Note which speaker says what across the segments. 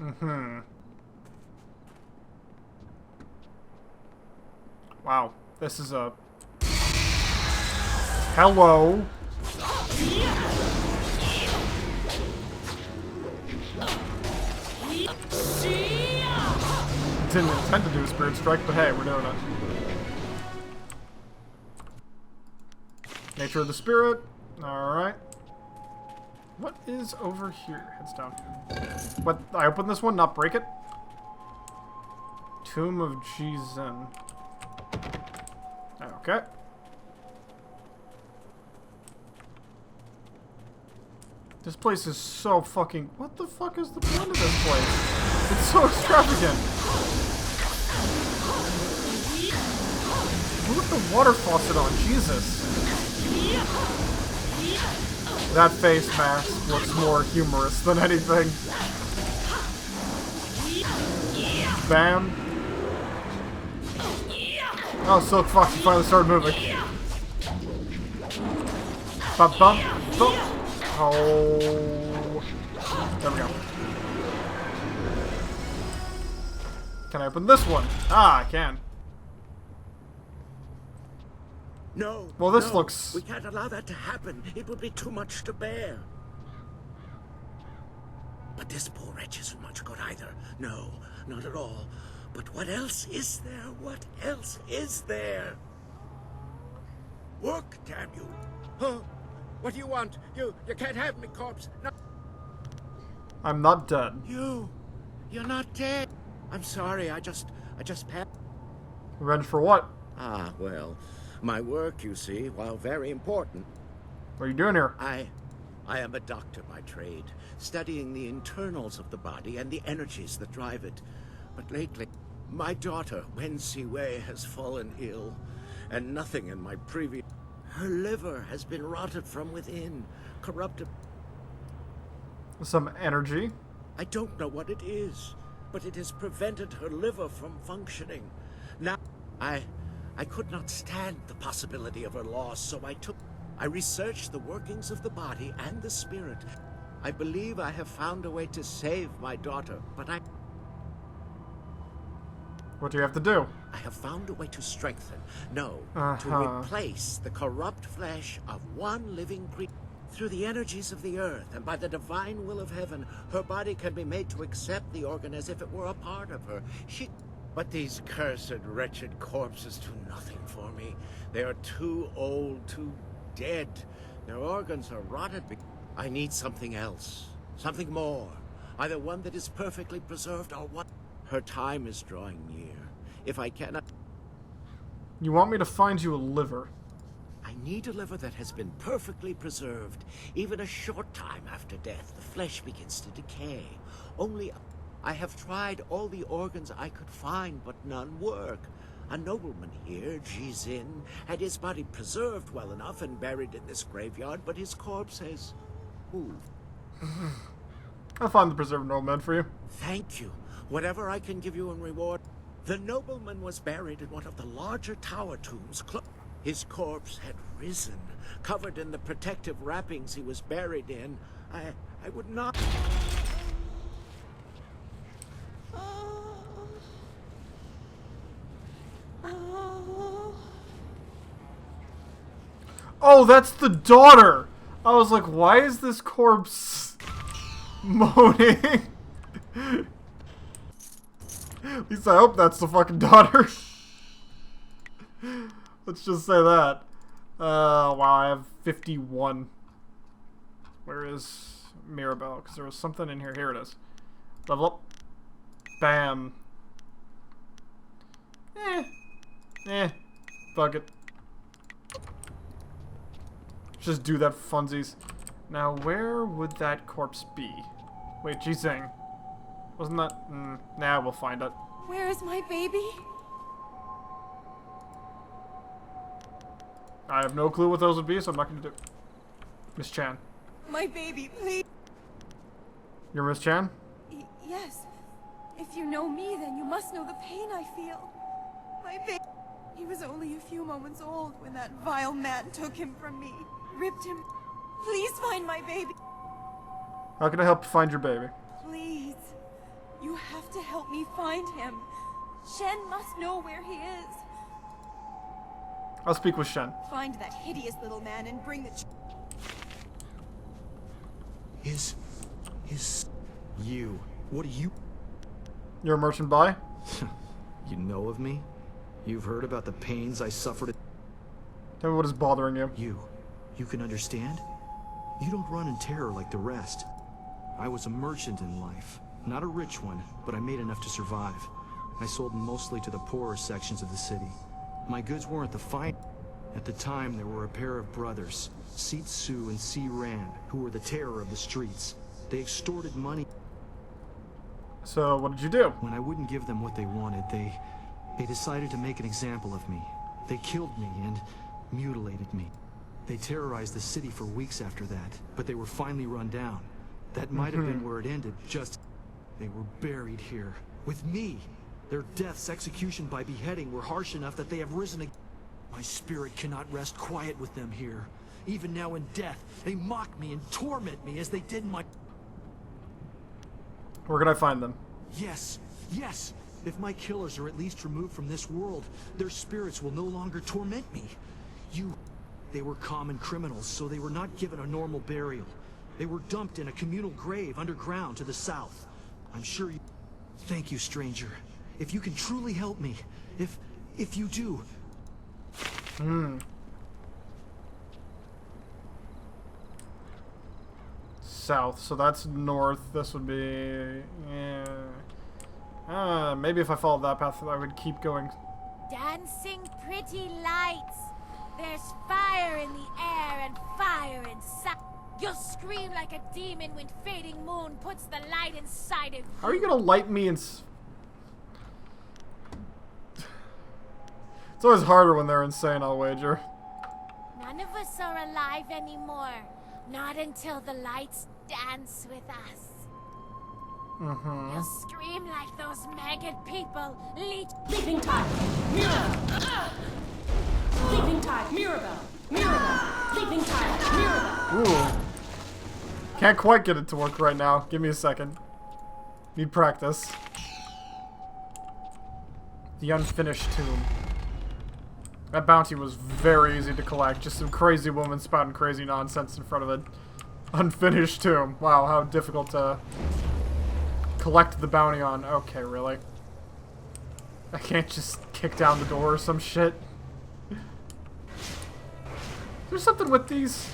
Speaker 1: Mm-hmm. Wow. This is a... Hello. Didn't intend to do a spirit strike, but hey, we're doing it. Nature of the spirit. Alright. What is over here? Heads down. What? I open this one, not break it? Tomb of Jizin. Okay. This place is so fucking... What the fuck is the point of this place? It's so extravagant. Look at the water faucet on, Jesus. That face mask looks more humorous than anything. Bam. Oh, Silk Fox, you finally started moving. Bump, bump, bump. Oh. There we go. Can I open this one? Ah, I can.
Speaker 2: No.
Speaker 1: Well, this
Speaker 2: no,
Speaker 1: looks...
Speaker 2: We can't allow that to happen. It would be too much to bear. But this poor wretch isn't much good either. No, not at all. But what else is there? What else is there? Work, damn you. Huh? What do you want? You can't have me, corpse. No.
Speaker 1: I'm not dead.
Speaker 2: You're not dead. I'm sorry, I just passed.
Speaker 1: Revenge for what?
Speaker 2: Ah, well, my work, you see, while very important.
Speaker 1: What are you doing here?
Speaker 2: I am a doctor by trade, studying the internals of the body and the energies that drive it. But lately, my daughter, Wen Siwei, has fallen ill, and nothing in my previous... Her liver has been rotted from within, corrupted.
Speaker 1: Some energy.
Speaker 2: I don't know what it is, but it has prevented her liver from functioning. Now, I could not stand the possibility of her loss, so I researched the workings of the body and the spirit. I believe I have found a way to save my daughter, but
Speaker 1: What do you have to do?
Speaker 2: I have found a way to strengthen, to replace the corrupt flesh of one living creature. Through the energies of the earth and by the divine will of heaven, her body can be made to accept the organ as if it were a part of her. But these cursed, wretched corpses do nothing for me. They are too old, too dead. Their organs are rotted. I need something else, something more. Either one that is perfectly preserved or one. Her time is drawing near. If I cannot...
Speaker 1: You want me to find you a liver?
Speaker 2: I need a liver that has been perfectly preserved. Even a short time after death, the flesh begins to decay. Only... I have tried all the organs I could find, but none work. A nobleman here, Jizin, had his body preserved well enough and buried in this graveyard, but his corpse has moved.
Speaker 1: I'll find the preserved nobleman for you.
Speaker 2: Thank you. Whatever I can give you in reward. The nobleman was buried in one of the larger tower tombs. His corpse had risen, covered in the protective wrappings he was buried in. I would not...
Speaker 1: Oh, that's the daughter! I was like, why is this corpse moaning? At least I hope that's the fucking daughter. Let's just say that. Wow, I have 51. Where is Mirabelle? Because there was something in here. Here it is. Level up. Bam. Fuck it. Just do that for funsies. Now, where would that corpse be? Wait, Jizing. Wasn't that... nah, we'll find it.
Speaker 3: Where is my baby?
Speaker 1: I have no clue what those would be, so I'm not going to do it. Miss Chan.
Speaker 3: My baby, please.
Speaker 1: You're Miss Chan?
Speaker 3: Yes. If you know me, then you must know the pain I feel. My baby... He was only a few moments old when that vile man took him from me. Ripped him. Please find my baby.
Speaker 1: How can I help you find your baby?
Speaker 3: Please. me find him. Shen must know where he is.
Speaker 1: I'll speak with Shen.
Speaker 3: Find that hideous little man and bring the...
Speaker 4: You. What are you?
Speaker 1: You're a merchant boy?
Speaker 4: You know of me? You've heard about the pains I suffered.
Speaker 1: Tell me what is bothering you.
Speaker 4: You can understand? You don't run in terror like the rest. I was a merchant in life. Not a rich one, but I made enough to survive. I sold mostly to the poorer sections of the city. My goods weren't the fine. At the time, there were a pair of brothers, Seat Su and Si Ran, who were the terror of the streets. They extorted money.
Speaker 1: So, what did you do?
Speaker 4: When I wouldn't give them what they wanted, they decided to make an example of me. They killed me and mutilated me. They terrorized the city for weeks after that, but they were finally run down. That might have been where it ended, just... They were buried here, with me. Their deaths, execution by beheading, were harsh enough that they have risen again. My spirit cannot rest quiet with them here. Even now in death, they mock me and torment me as they did in my...
Speaker 1: Where can I find them?
Speaker 4: Yes, yes! If my killers are at least removed from this world, their spirits will no longer torment me. They were common criminals, so they were not given a normal burial. They were dumped in a communal grave underground to the south. I'm sure you... Thank you, stranger. If you can truly help me, if you do...
Speaker 1: South, so that's north. This would be... Yeah. Maybe if I followed that path, I would keep going.
Speaker 5: Dancing pretty lights. There's fire in the air and fire inside. You'll scream like a demon when fading moon puts the light inside of you.
Speaker 1: How are you gonna light me in... It's always harder when they're insane, I'll wager.
Speaker 5: None of us are alive anymore. Not until the lights dance with us. You'll scream like those maggot people.
Speaker 6: Leaping tide. Mirabelle. Leaping tide. Mirabelle. Mirabelle. Leaping tide. Mirabelle.
Speaker 1: Ooh. Can't quite get it to work right now. Give me a second. Need practice. The unfinished tomb. That bounty was very easy to collect. Just some crazy woman spouting crazy nonsense in front of an unfinished tomb. Wow, how difficult to collect the bounty on. Okay, really? I can't just kick down the door or some shit. There's something with these.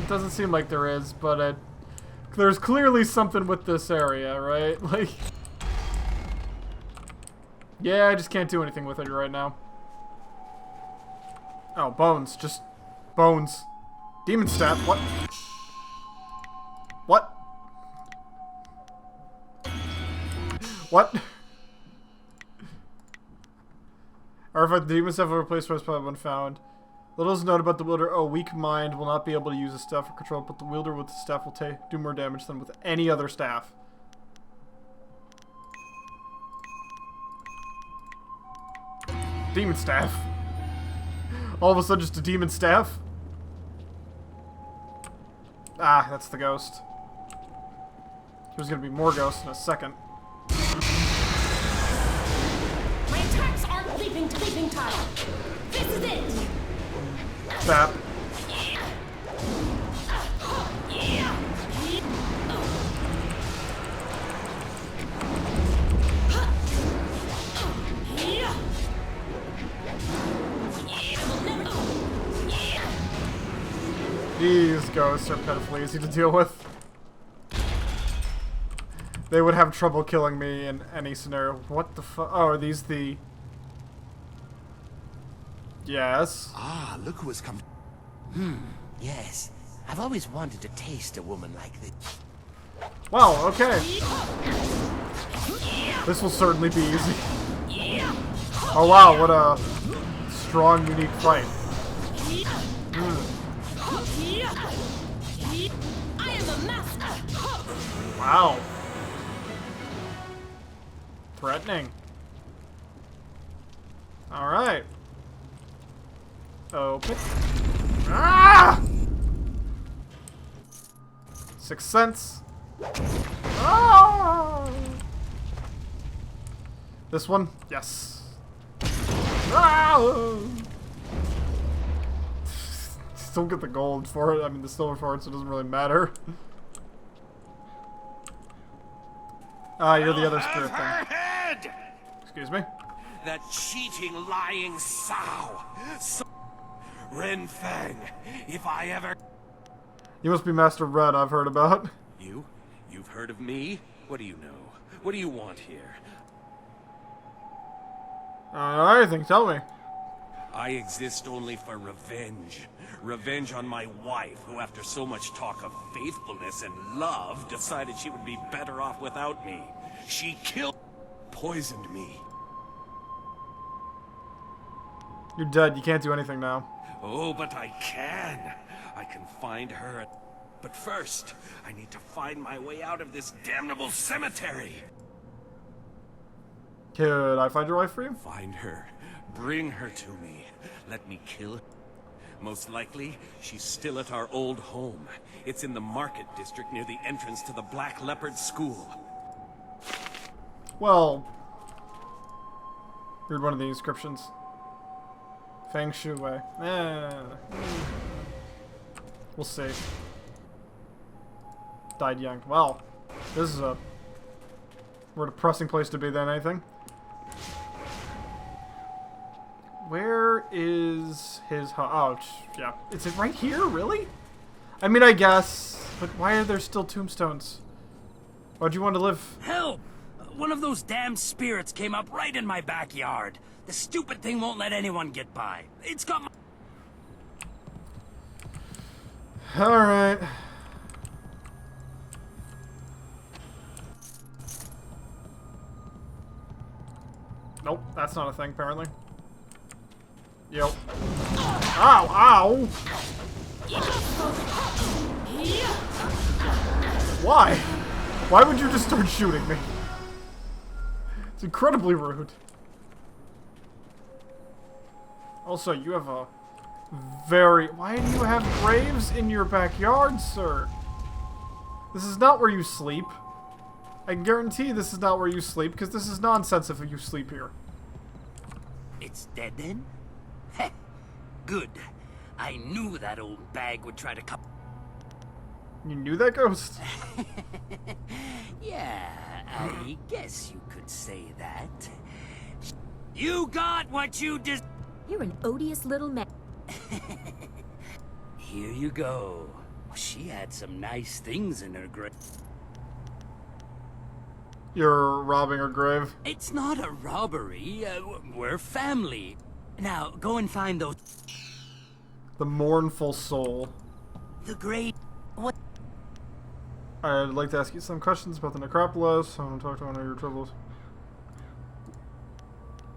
Speaker 1: Doesn't seem like there is, but there's clearly something with this area, right? Like, yeah, I just can't do anything with it right now. Oh, bones. Just bones. Demon staff. What? What? What? Artifact, the demon staff will replace what's probably been found. Little is known about the wielder. A weak mind will not be able to use the staff for control, but the wielder with the staff will do more damage than with any other staff. Demon staff. All of a sudden, just a demon staff. Ah, that's the ghost. There's gonna be more ghosts in a second.
Speaker 6: My attacks aren't leaping tide. This is it.
Speaker 1: Tap. These ghosts are pitifully easy to deal with. They would have trouble killing me in any scenario. What the fuck? Oh, are these the... Yes.
Speaker 2: Ah, look who has come. Yes. I've always wanted to taste a woman like this.
Speaker 1: Wow, okay. This will certainly be easy. Oh wow, what a strong, unique fight.
Speaker 6: I am a master.
Speaker 1: Wow. Threatening. Alright. Open. Ah! 6 cents. Ah! This one? Yes. Ah! Still get the gold for it. I mean, the silver for it, so it doesn't really matter. Ah, you're the other spirit thing. Excuse me?
Speaker 7: That cheating, lying sow. Ren Fang, if I ever...
Speaker 1: You must be Master Red, I've heard about.
Speaker 7: You? You've heard of me? What do you know? What do you want here?
Speaker 1: Anything, tell me.
Speaker 7: I exist only for revenge. Revenge on my wife, who after so much talk of faithfulness and love, decided she would be better off without me. She poisoned me.
Speaker 1: You're dead, you can't do anything now.
Speaker 7: Oh, but I can. I can find her. But first, I need to find my way out of this damnable cemetery.
Speaker 1: Could I find your wife for you?
Speaker 7: Find her. Bring her to me. Let me kill her. Most likely, she's still at our old home. It's in the market district near the entrance to the Black Leopard School.
Speaker 1: Well, read one of the inscriptions. Feng Shui Wei. We'll see. Died young. Well, this is a more depressing place to be than anything. Where is his oh, yeah. Is it right here, really? I mean, I guess. But why are there still tombstones? Why'd you want to live?
Speaker 8: Help! One of those damn spirits came up right in my backyard. The stupid thing won't let anyone get by. It's got my...
Speaker 1: Alright. Nope, that's not a thing, apparently. Yep. Ow, ow! Why? Why would you just start shooting me? It's incredibly rude. Also, you have a very... Why do you have graves in your backyard, sir? This is not where you sleep. I can guarantee this is not where you sleep, because this is nonsense if you sleep here.
Speaker 8: It's dead then? Heh. Good. I knew that old bag would try to come.
Speaker 1: You knew that ghost?
Speaker 8: Yeah, I guess you could say that. You got what you just...
Speaker 9: You're an odious little man.
Speaker 8: Here you go. She had some nice things in her grave.
Speaker 1: You're robbing her grave?
Speaker 8: It's not a robbery. We're family. Now, go and find those...
Speaker 1: The mournful soul.
Speaker 8: The great... What?
Speaker 1: I'd like to ask you some questions about the necropolis. I want to talk to one of your troubles.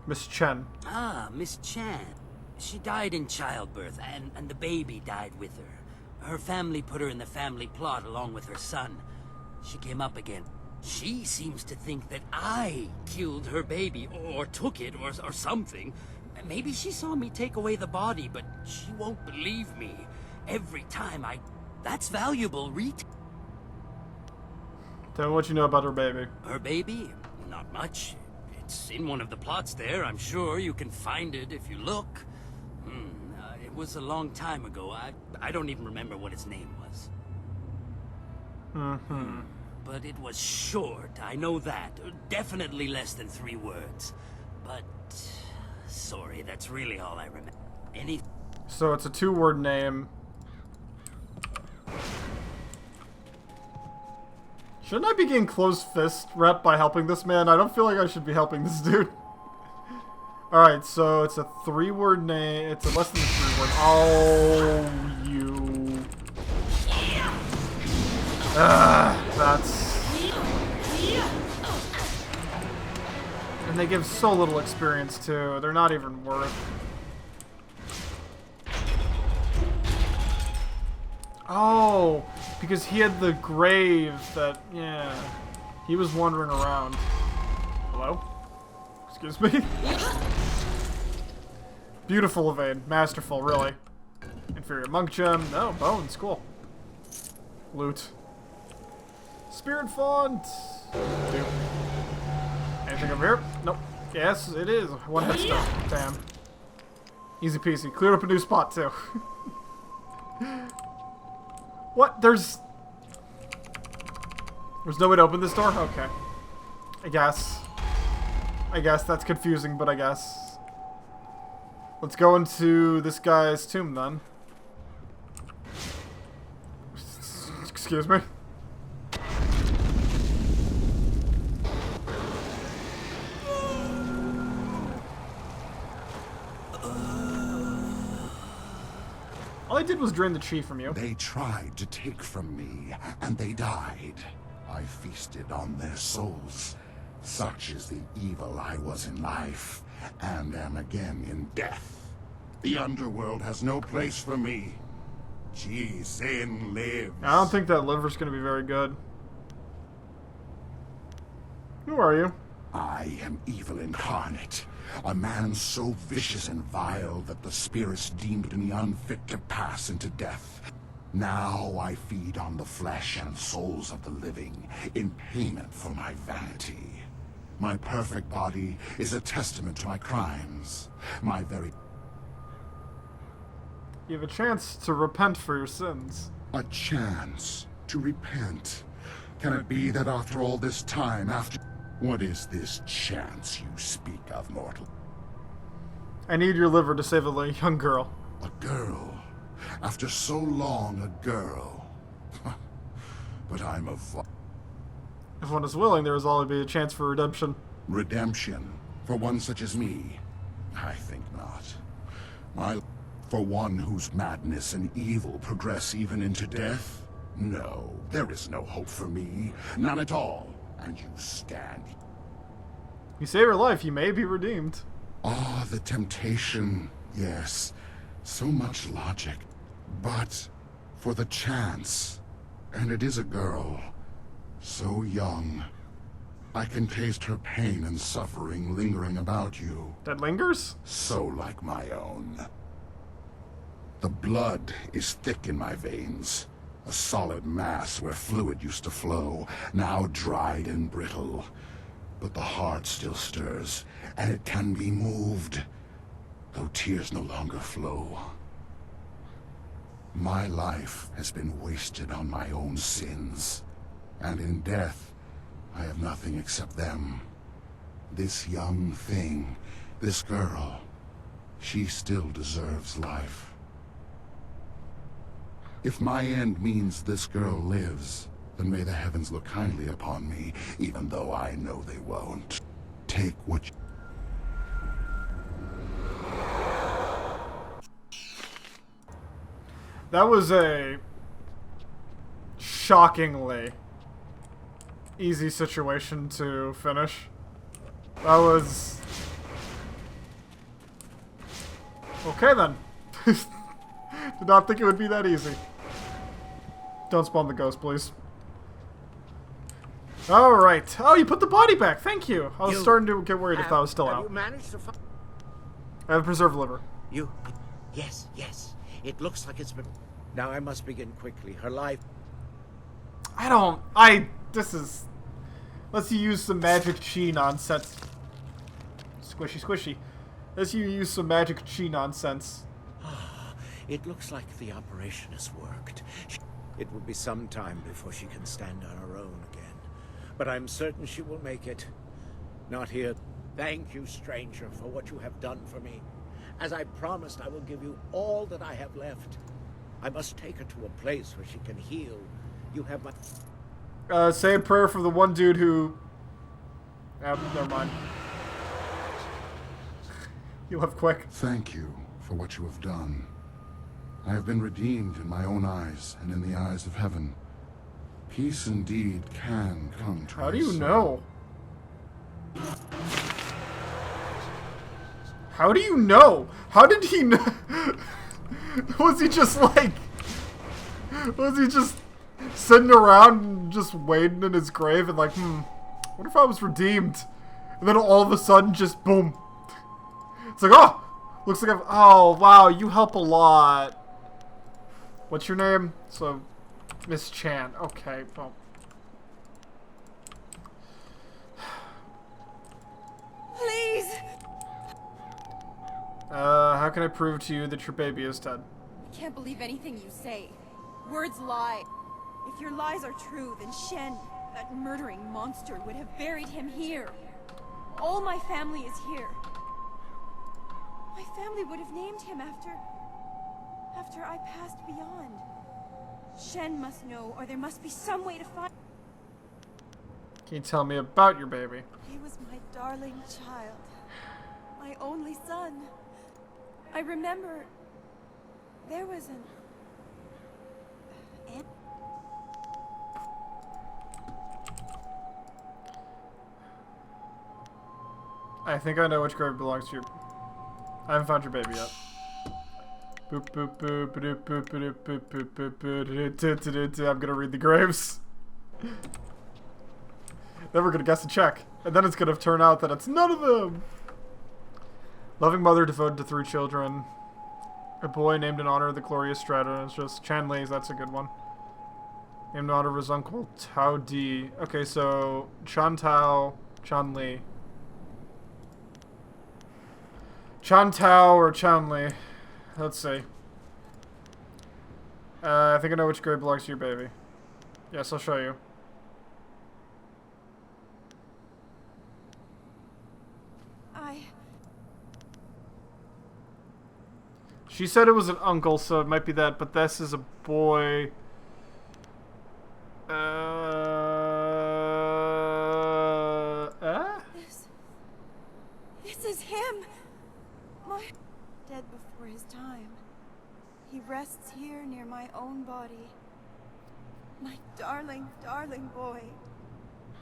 Speaker 1: Miss Chen.
Speaker 8: Ah, Miss Chan. She died in childbirth, and the baby died with her. Her family put her in the family plot along with her son. She came up again. She seems to think that I killed her baby, or took it, or something. Maybe she saw me take away the body, but she won't believe me. Every time I... That's valuable, Reet.
Speaker 1: Tell me what you know about her baby.
Speaker 8: Her baby? Not much. It's in one of the plots there. I'm sure you can find it if you look. It was a long time ago. I don't even remember what its name was. But it was short, I know that. Definitely less than 3 words. But... sorry, that's really all I remember.
Speaker 1: So it's a 2-word name. Shouldn't I be getting closed fist rep by helping this man? I don't feel like I should be helping this dude. Alright, so it's a 3-word name. It's a less than 3-word. Oh, you. That's... And they give so little experience, too. They're not even worth... Oh, because he had the grave that... Yeah. He was wandering around. Hello? Excuse me? Beautiful evade. Masterful, really. Inferior monk gem. No, bones. Cool. Loot. Spirit font! Nope. Anything over here? Nope. Yes, it is. One headstone. Damn. Easy peasy. Cleared up a new spot, too. What? There's no way to open this door? Okay. I guess that's confusing, but I guess. Let's go into this guy's tomb, then. Excuse me? All I did was drain the chi from you.
Speaker 10: They tried to take from me, and they died. I feasted on their souls. Such is the evil I was in life, and am again in death. The underworld has no place for me. Sin lives.
Speaker 1: I don't think that liver's gonna be very good. Who are you?
Speaker 10: I am evil incarnate. A man so vicious and vile that the spirits deemed me unfit to pass into death. Now I feed on the flesh and souls of the living in payment for my vanity. My perfect body is a testament to my crimes. My very...
Speaker 1: You have a chance to repent for your sins.
Speaker 10: A chance to repent. Can it be that after all this time, after... What is this chance you speak of, mortal?
Speaker 1: I need your liver to save a young girl.
Speaker 10: A girl? After so long, a girl? But I'm a...
Speaker 1: If one is willing, there is always be a chance for redemption.
Speaker 10: Redemption? For one such as me? I think not. For one whose madness and evil progress even into death? No, there is no hope for me. None at all. And you stand.
Speaker 1: You save your life, you may be redeemed.
Speaker 10: Ah, the temptation. Yes. So much logic. But for the chance. And it is a girl. So young. I can taste her pain and suffering lingering about you.
Speaker 1: That lingers?
Speaker 10: So like my own. The blood is thick in my veins. A solid mass where fluid used to flow, now dried and brittle. But the heart still stirs, and it can be moved, though tears no longer flow. My life has been wasted on my own sins, and in death, I have nothing except them. This young thing, this girl, she still deserves life. If my end means this girl lives, then may the heavens look kindly upon me, even though I know they won't. Take what you...
Speaker 1: That was a shockingly easy situation to finish. That was... Okay then. Did not think it would be that easy. Don't spawn the ghost, please. Alright. Oh, you put the body back. Thank you. I was starting to get worried if that was still out.
Speaker 2: You managed to find...
Speaker 1: I have a preserved liver.
Speaker 2: Yes. It looks like it's been... Now I must begin quickly. Her life...
Speaker 1: This is... Let's use some magic chi nonsense. Squishy. Let's use some magic chi nonsense.
Speaker 2: It looks like the operation has worked. It will be some time before she can stand on her own again. But I'm certain she will make it. Not here. Thank you, stranger, for what you have done for me. As I promised, I will give you all that I have left. I must take her to a place where she can heal. You have my...
Speaker 1: Say a prayer for the one dude who... never mind. You left quick.
Speaker 10: Thank you for what you have done. I have been redeemed in my own eyes and in the eyes of heaven. Peace indeed can come to
Speaker 1: How do you know? How do you know? How did he know? Was he just like... Was he just sitting around and just waiting in his grave and like, what if I was redeemed? And then all of a sudden just boom. It's like, oh! Looks like oh, wow, you help a lot. What's your name? So, Miss Chan. Okay, well. How can I prove to you that your baby is dead?
Speaker 3: I can't believe anything you say. Words lie. If your lies are true, then Shen, that murdering monster, would have buried him here. All my family is here. My family would have named him after I passed beyond. Shen must know, or there must be some way to find...
Speaker 1: Can you tell me about your baby?
Speaker 3: He was my darling child. My only son. I remember... there was an...
Speaker 1: I think I know which grave belongs to your... I haven't found your baby yet. Boop boop boop boop boop boop boop boop boop boop. I'm gonna read the graves. Then we're gonna guess a check. And then it's gonna turn out that it's none of them! Loving mother devoted to 3 children. A boy named in honor of the glorious Strata. It's just Chanley's, that's a good one. Named in honor of his uncle Tao Di. Okay, so Chan Tao, Chanley. Chan Tao or Chanley. Let's see. I think I know which grave belongs to your baby. Yes, I'll show you. She said it was an uncle, so it might be that, but this is a boy.
Speaker 3: This is him! My... dead before his time. He rests here near my own body. My darling, darling boy.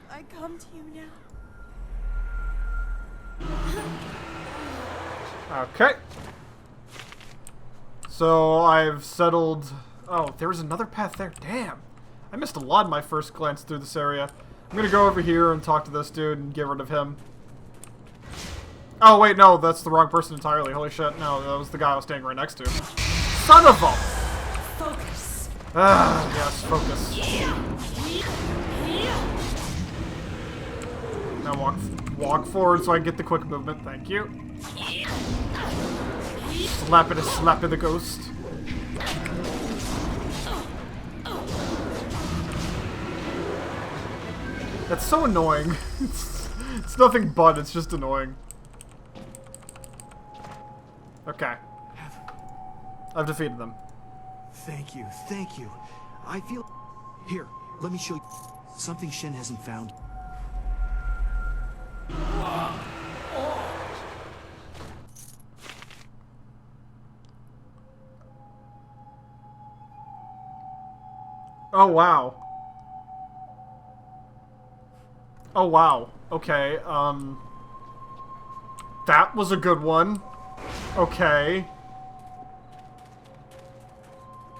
Speaker 3: I come to you now.
Speaker 1: Okay. So I've settled... Oh, there was another path there. Damn. I missed a lot in my first glance through this area. I'm gonna go over here and talk to this dude and get rid of him. Oh, wait, no, that's the wrong person entirely. Holy shit, no, that was the guy I was standing right next to. Son of a...
Speaker 6: Focus.
Speaker 1: Ah, yes, focus. Now walk forward so I can get the quick movement. Thank you. Slap it, a slap of the ghost. That's so annoying. It's nothing but, it's just annoying. Okay. I've defeated them.
Speaker 4: Thank you, thank you. I feel... Here, let me show you something Shen hasn't found.
Speaker 1: Oh, wow. Oh, wow. Okay, that was a good one. Okay.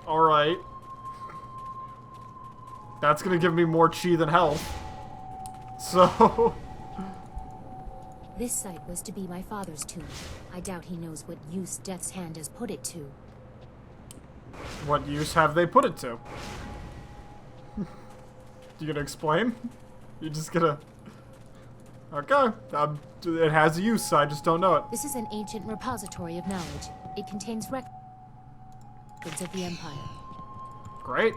Speaker 1: Alright. That's gonna give me more chi than health. So...
Speaker 9: This site was to be my father's tomb. I doubt he knows what use Death's Hand has put it to.
Speaker 1: What use have they put it to? You gonna explain? You just gonna... Okay, it has a use, I just don't know it.
Speaker 9: This is an ancient repository of knowledge. It contains records of the Empire.
Speaker 1: Great.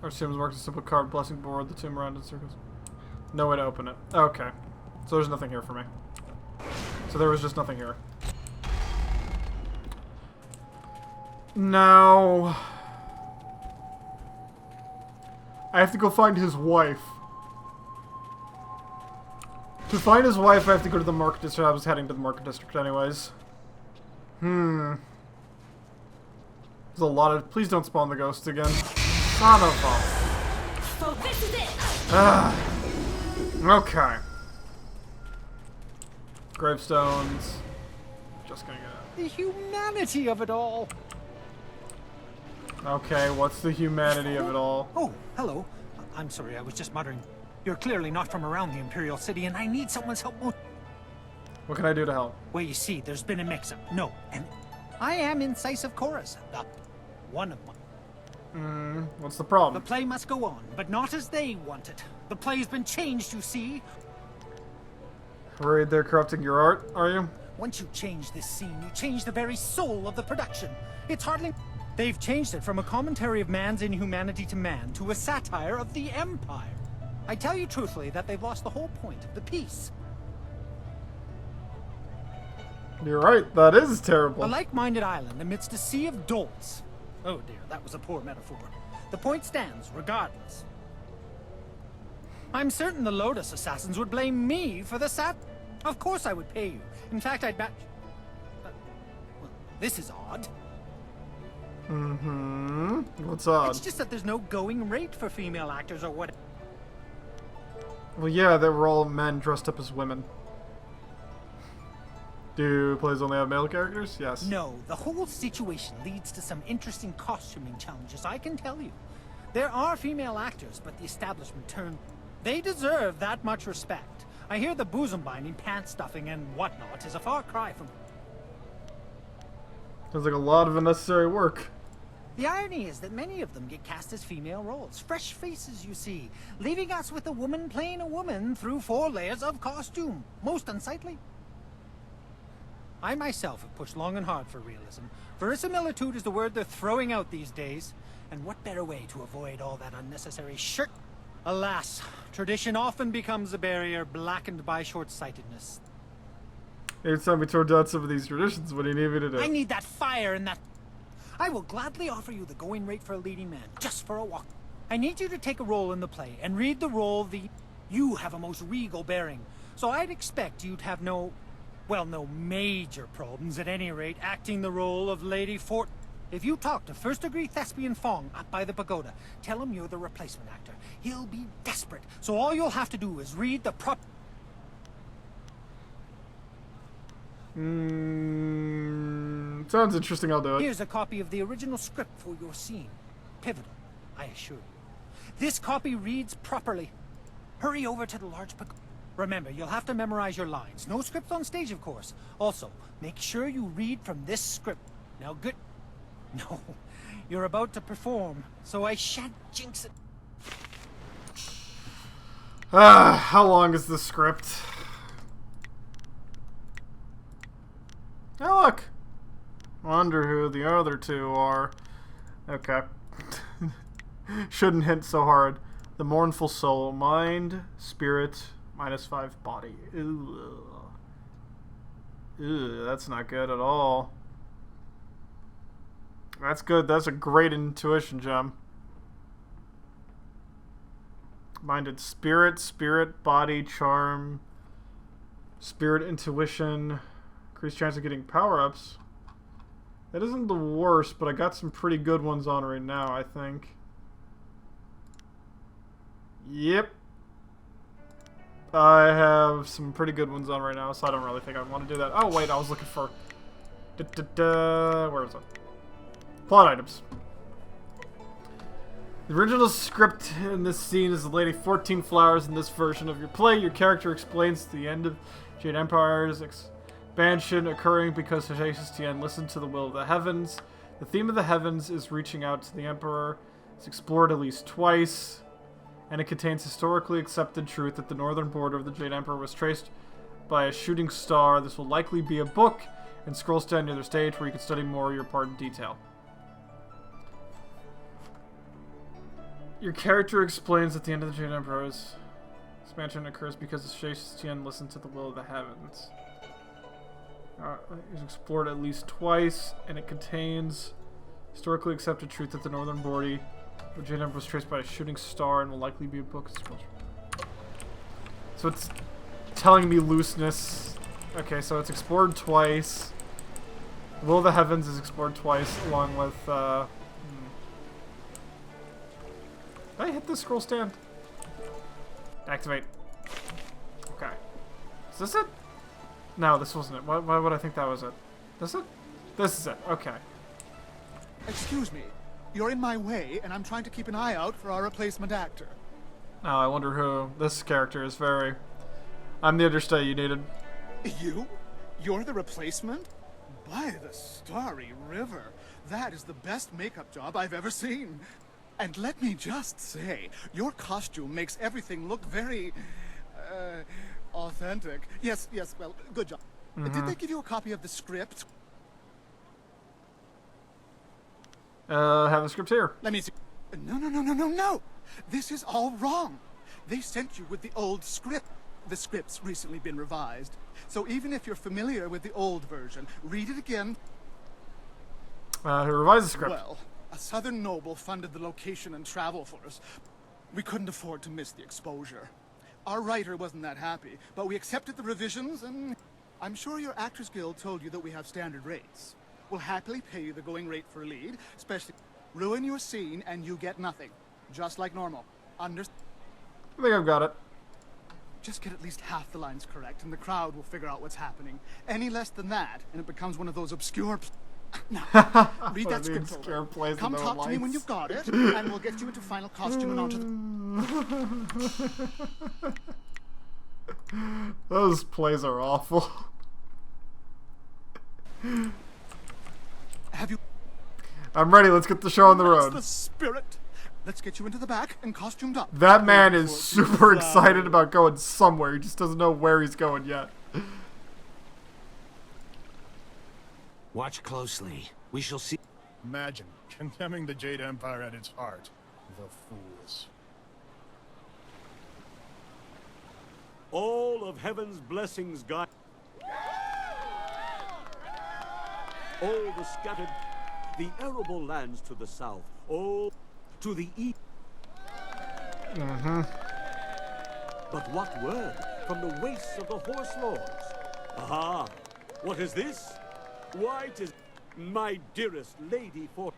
Speaker 1: Our tomb marked a simple carved blessing board, the tomb around in circles. No way to open it. Okay. So there's nothing here for me. So there was just nothing here. Now... I have to go find his wife. To find his wife, I have to go to the market district. I was heading to the market district anyways. There's a lot of... Please don't spawn the ghosts again. Son of a...
Speaker 6: So this is it.
Speaker 1: Okay. Gravestones. Just gonna get...
Speaker 11: The humanity of it all.
Speaker 1: Okay, what's the humanity of it all?
Speaker 11: Oh, hello. I'm sorry, I was just muttering. You're clearly not from around the Imperial City, and I need someone's help.
Speaker 1: What can I do to help?
Speaker 11: Well, you see, there's been a mix-up. No, and I am incisive chorus. One of them.
Speaker 1: What's the problem?
Speaker 11: The play must go on, but not as they want it. The play's been changed, you see.
Speaker 1: Worried they're corrupting your art, are you?
Speaker 11: Once you change this scene, you change the very soul of the production. It's hardly... They've changed it from a commentary of man's inhumanity to man to a satire of the Empire. I tell you truthfully that they've lost the whole point of the piece.
Speaker 1: You're right, that is terrible.
Speaker 11: A like-minded island amidst a sea of dolts. Oh dear, that was a poor metaphor. The point stands, regardless. I'm certain the Lotus Assassins would blame me for the sat... Of course I would pay you. In fact, I'd match... well, this is odd.
Speaker 1: Mm-hmm. What's odd?
Speaker 11: It's just that there's no going rate for female actors or what...
Speaker 1: Well, yeah, they were all men dressed up as women. Do plays only have male characters? Yes.
Speaker 11: No, the whole situation leads to some interesting costuming challenges, I can tell you. There are female actors, but the establishment turned... They deserve that much respect. I hear the bosom binding, pants stuffing, and whatnot is a far cry from...
Speaker 1: Sounds like a lot of unnecessary work.
Speaker 11: The irony is that many of them get cast as female roles. Fresh faces, you see, leaving us with a woman playing a woman through 4 layers of costume. Most unsightly. I myself have pushed long and hard for realism. Verisimilitude is the word they're throwing out these days. And what better way to avoid all that unnecessary shirt? Alas, tradition often becomes a barrier blackened by short-sightedness.
Speaker 1: Every time we tore down some of these traditions, what do you need me to do?
Speaker 11: I need that fire and that... I will gladly offer you the going rate for a leading man, just for a walk. I need you to take a role in the play, and read the role You have a most regal bearing, so I'd expect you'd have no... Well, no major problems, at any rate, acting the role of Lady Fort... If you talk to first-degree thespian Fong up by the pagoda, tell him you're the replacement actor. He'll be desperate, so all you'll have to do is read the
Speaker 1: Sounds interesting, I'll do it.
Speaker 11: Here's a copy of the original script for your scene. Pivotal, I assure you. This copy reads properly. Hurry over to the large pagoda. Remember, you'll have to memorize your lines. No script on stage, of course. Also, make sure you read from this script. Now, good... No, you're about to perform, so I shan't jinx it.
Speaker 1: How long is the script? Oh, look! Wonder who the other 2 are. Okay. Shouldn't hint so hard. The mournful soul. Mind, spirit, -5 body. Ew. Ew, that's not good at all. That's good. That's a great intuition gem. Minded spirit, spirit, body, charm, spirit, intuition, increased chance of getting power-ups. That isn't the worst, but I got some pretty good ones on right now, I think. Yep. I have some pretty good ones on right now, so I don't really think I want to do that. Oh, wait, I was looking for... Where is it? Plot items. The original script in this scene is the Lady 14 Flowers. In this version of your play, your character explains the end of Jade Empire's expansion occurring because P.16 listened to the will of the heavens. The theme of the heavens is reaching out to the Emperor. It's explored at least twice, and it contains historically accepted truth that the northern border of the Jade Emperor was traced by a shooting star. This will likely be a book and scroll stand near the stage where you can study more of your part in detail. Your character explains at the end of the Jade Emperor's expansion occurs because P.16 listened to the will of the heavens. It's explored at least twice, and it contains historically accepted truth that the northern border of the Jade Emperor was traced by a shooting star and will likely be a book. So it's telling me looseness. Okay, so it's explored twice. The will of the heavens is explored twice, along with... Did I hit the scroll stand? Activate. Okay. Is this it? No, this wasn't it. Why would I think that was it? This it? This is it. Okay.
Speaker 12: Excuse me. You're in my way, and I'm trying to keep an eye out for our replacement actor.
Speaker 1: Oh, I wonder who. This character is very... I'm the understudy you needed.
Speaker 12: You? You're the replacement? By the starry river. That is the best makeup job I've ever seen. And let me just say, your costume makes everything look very, authentic. Yes, well, good job. Did they give you a copy of the script?
Speaker 1: Have the script here.
Speaker 12: Let me see. No. This is all wrong. They sent you with the old script. The script's recently been revised. So even if you're familiar with the old version, read it again.
Speaker 1: Revise the script.
Speaker 12: Well, a southern noble funded the location and travel for us. We couldn't afford to miss the exposure. Our writer wasn't that happy, but we accepted the revisions, and I'm sure your Actors Guild told you that we have standard rates. We'll happily pay you the going rate for a lead, especially ruin your scene and you get nothing. Just like normal.
Speaker 1: I think I've got it.
Speaker 12: Just get at least half the lines correct, and the crowd will figure out what's happening. Any less than that, and it becomes one of those obscure... Now, read that script over. Come talk to me when you've got it, and we'll get you into final costume and onto the...
Speaker 1: Those plays are awful.
Speaker 12: Have you...
Speaker 1: I'm ready. Let's get the show on the road.
Speaker 12: That's the spirit. Let's get you into the back and costumed up.
Speaker 1: That man is super excited about going somewhere. He just doesn't know where he's going yet.
Speaker 13: Watch closely. We shall see.
Speaker 14: Imagine condemning the Jade Empire at its heart. The fools.
Speaker 15: All of heaven's blessings, God. All the scattered, the arable lands to the south, all to the east. But what word from the wastes of the horse lords? Aha! What is this? Why, 'tis my dearest lady for...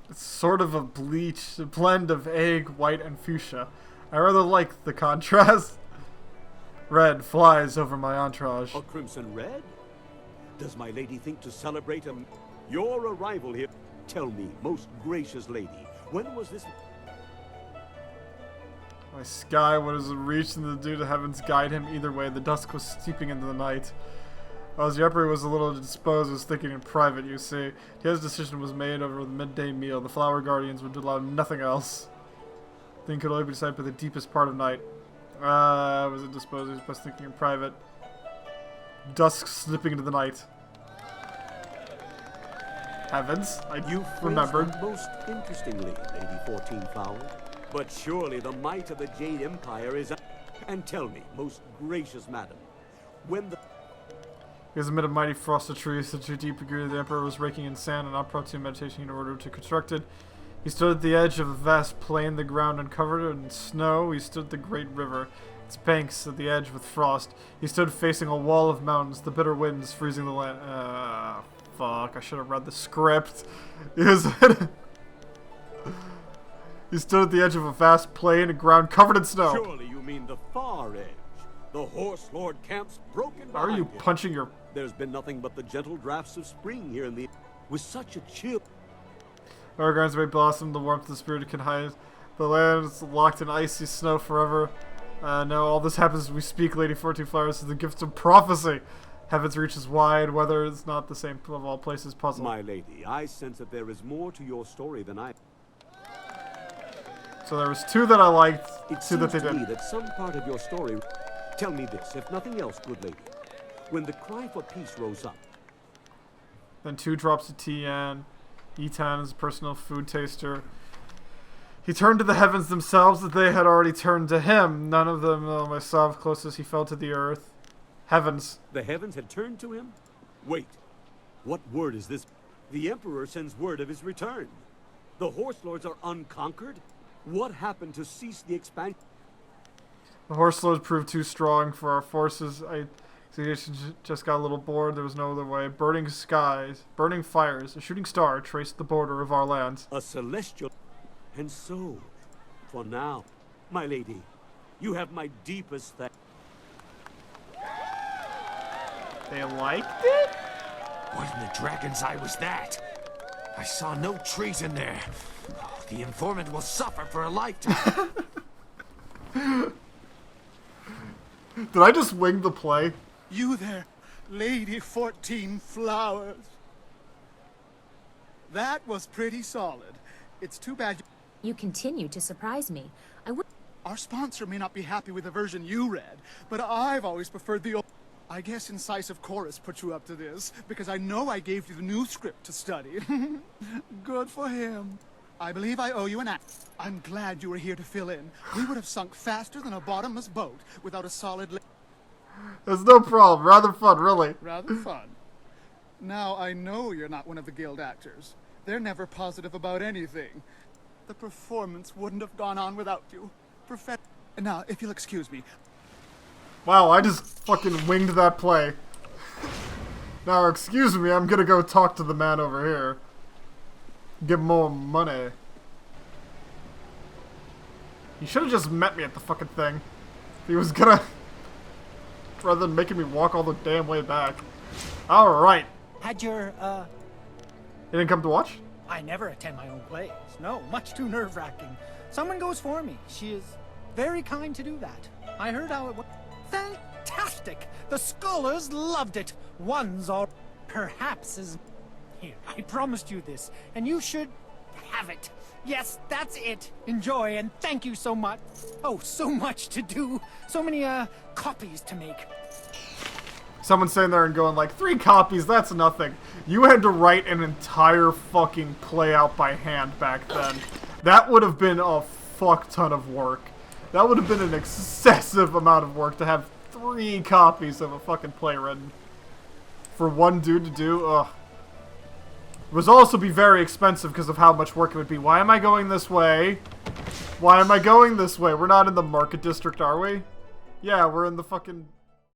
Speaker 1: It's sort of a blend of egg, white, and fuchsia. I rather like the contrast. Red flies over my entourage.
Speaker 15: A crimson red? Does my lady think to celebrate your arrival here? Tell me, most gracious lady, when was this...
Speaker 1: My sky was reached, and the dew to heavens guide him either way. The dusk was steeping into the night. As the emperor was a little disposed, was thinking in private, you see. His decision was made over the midday meal. The flower guardians would allow nothing else. The thing could only be decided by the deepest part of night. Was it disposed? He was best thinking in private. Dusk slipping into the night. Heavens, I remembered.
Speaker 15: Most interestingly, Lady 14 Flower. But surely the might of the Jade Empire is... And tell me, most gracious madam, when the...
Speaker 1: He was amid a mighty frosted tree, such a deep degree the emperor was raking in sand and approaching meditation in order to construct it. He stood at the edge of a vast plain, the ground uncovered in snow. He stood at the great river, its banks at the edge with frost. He stood facing a wall of mountains, the bitter winds freezing the land. Fuck, I should have read the script. He stood at the edge of a vast plain and ground covered in snow.
Speaker 15: Surely you mean the far edge. The horse lord camp's broken behind
Speaker 1: Are you
Speaker 15: him.
Speaker 1: punching your...
Speaker 15: There's been nothing but the gentle drafts of spring here in the... With such a chill...
Speaker 1: Our gardens may blossom, the warmth of the spirit can hide. The land is locked in icy snow forever. No, all this happens as we speak, Lady 14 Flowers, is the gift of prophecy. Heaven's reach is wide, weather is not the same of all places puzzle.
Speaker 15: My lady, I sense that there is more to your story than I...
Speaker 1: So there was two that I liked, two that they
Speaker 15: didn't.
Speaker 1: didn't.
Speaker 15: That some part of your story... Tell me this, if nothing else, good lady. When the cry for peace rose up...
Speaker 1: Then 2 drops of tea and Etan is a personal food taster. He turned to the heavens themselves that they had already turned to him. None of them, myself, close as he fell to the earth. Heavens.
Speaker 15: The heavens had turned to him? Wait. What word is this? The Emperor sends word of his return. The Horse Lords are unconquered? What happened to cease the expansion?
Speaker 1: The Horse Lords proved too strong for our forces. I just got a little bored. There was no other way. Burning skies, burning fires. A shooting star traced the border of our lands.
Speaker 15: A celestial... And so, for now, my lady, you have my deepest thanks.
Speaker 1: They liked it?
Speaker 13: What in the dragon's eye was that? I saw no treason there. Oh, the informant will suffer for a lifetime.
Speaker 1: Did I just wing the play?
Speaker 12: You there, Lady 14 Flowers. That was pretty solid. It's too bad
Speaker 9: You continue to surprise me.
Speaker 12: Our sponsor may not be happy with the version you read, but I've always preferred the old... I guess Incisive Chorus put you up to this, because I know I gave you the new script to study. Good for him. I believe I owe you an act. I'm glad you were here to fill in. We would have sunk faster than a bottomless boat without a solid...
Speaker 1: There's no problem. Rather fun, really.
Speaker 12: Rather fun. Now, I know you're not one of the guild actors. They're never positive about anything. The performance wouldn't have gone on without you. Now, if you'll excuse me.
Speaker 1: Wow, I just fucking winged that play. Now, excuse me, I'm gonna go talk to the man over here. Give him more money. He should have just met me at the fucking thing. He was gonna... rather than making me walk all the damn way back. Alright.
Speaker 11: Had your,
Speaker 1: You didn't come to watch?
Speaker 11: I never attend my own plays. No, much too nerve-wracking. Someone goes for me. She is very kind to do that. I heard how it was. Fantastic! The scholars loved it. One's all... Perhaps is... Here, I promised you this, and you should have it. Yes, that's it. Enjoy, and thank you so much. Oh, so much to do. So many, copies to make.
Speaker 1: Someone's sitting there and going like, 3 copies, that's nothing. You had to write an entire fucking play out by hand back then. That would have been a fuck ton of work. That would have been an excessive amount of work to have 3 copies of a fucking play written. For one dude to do, ugh. It would also be very expensive because of how much work it would be. Why am I going this way? Why am I going this way? We're not in the market district, are we? Yeah, we're in the fucking...